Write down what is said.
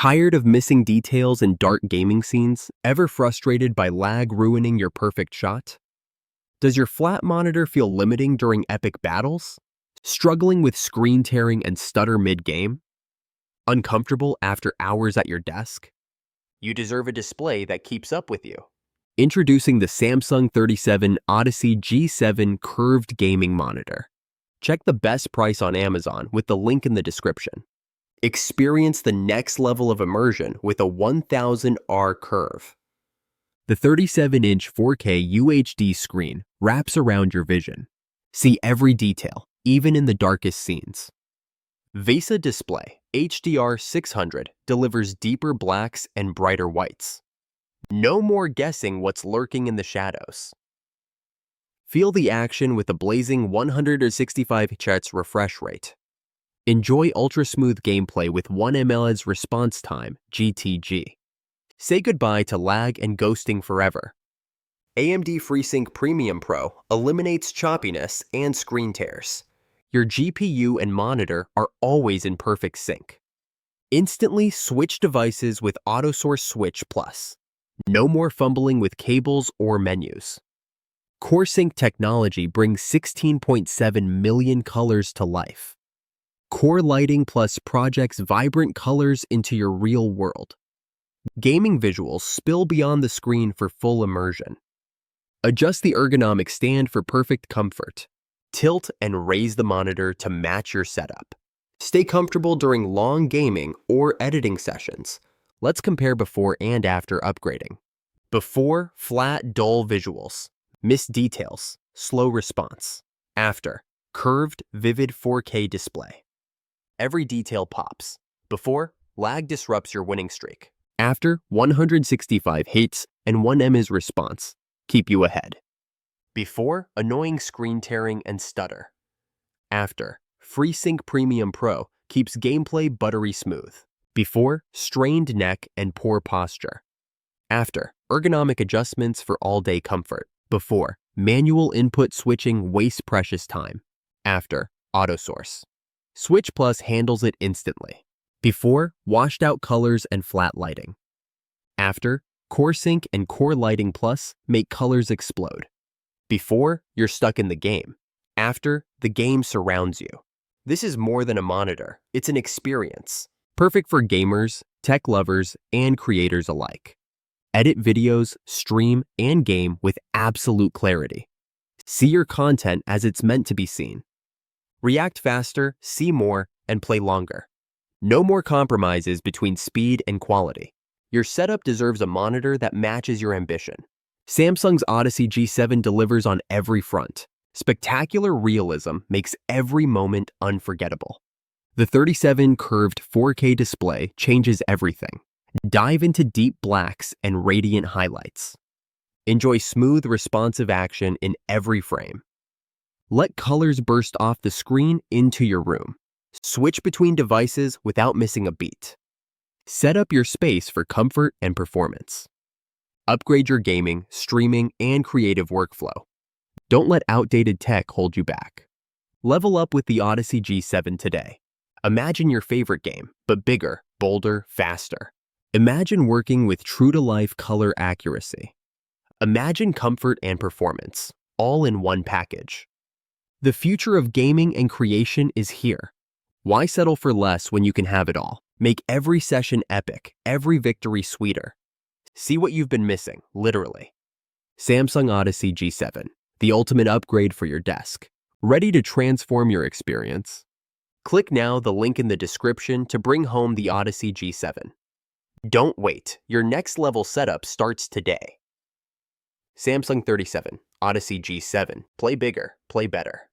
Tired of missing details in dark gaming scenes? Ever frustrated by lag ruining your perfect shot? Does your flat monitor feel limiting during epic battles? Struggling with screen tearing and stutter mid-game? Uncomfortable after hours at your desk? You deserve a display that keeps up with you. Introducing the Samsung Odyssey G7 curved gaming monitor. Check the best price on Amazon with the link in the description. Experience the next level of immersion with a 1000R curve. The 37-inch 4K UHD screen wraps around your vision. See every detail, even in the darkest scenes. VESA DisplayHDR 600 delivers deeper blacks and brighter whites. No more guessing what's lurking in the shadows. Feel the action with a blazing 165 Hz refresh rate. Enjoy ultra-smooth gameplay with 1 mls response time, GTG. Say goodbye to lag and ghosting forever. AMD FreeSync Premium Pro eliminates choppiness and screen tears. Your GPU and monitor are always in perfect sync. Instantly switch devices with AutoSource Switch Plus. No more fumbling with cables or menus. CoreSync technology brings 16.7 million colors to life. Core Lighting Plus projects vibrant colors into your real world. Gaming visuals spill beyond the screen for full immersion. Adjust the ergonomic stand for perfect comfort. Tilt and raise the monitor to match your setup. Stay comfortable during long gaming or editing sessions. Let's compare before and after upgrading. Before, flat, dull visuals. Missed details, slow response. After, curved, vivid 4K display. Every detail pops. Before, lag disrupts your winning streak. After, 165 Hz and 1 ms response keep you ahead. Before, annoying screen tearing and stutter. After, FreeSync Premium Pro keeps gameplay buttery smooth. Before, strained neck and poor posture. After, ergonomic adjustments for all-day comfort. Before, manual input switching wastes precious time. After, AutoSource. Switch Plus handles it instantly. Before, washed out colors and flat lighting. After, CoreSync and Core Lighting Plus make colors explode. Before, you're stuck in the game. After, the game surrounds you. This is more than a monitor, it's an experience. Perfect for gamers, tech lovers, and creators alike. Edit videos, stream, and game with absolute clarity. See your content as it's meant to be seen. React faster, see more, and play longer. No more compromises between speed and quality. Your setup deserves a monitor that matches your ambition. Samsung's Odyssey G7 delivers on every front. Spectacular realism makes every moment unforgettable. The 37 curved 4K display changes everything. Dive into deep blacks and radiant highlights. Enjoy smooth, responsive action in every frame. Let colors burst off the screen into your room. Switch between devices without missing a beat. Set up your space for comfort and performance. Upgrade your gaming, streaming, and creative workflow. Don't let outdated tech hold you back. Level up with the Odyssey G7 today. Imagine your favorite game, but bigger, bolder, faster. Imagine working with true-to-life color accuracy. Imagine comfort and performance, all in one package. The future of gaming and creation is here. Why settle for less when you can have it all? Make every session epic, every victory sweeter. See what you've been missing, literally. Samsung Odyssey G7, the ultimate upgrade for your desk. Ready to transform your experience? Click now the link in the description to bring home the Odyssey G7. Don't wait, your next level setup starts today. Samsung 37, Odyssey G7, play bigger, play better.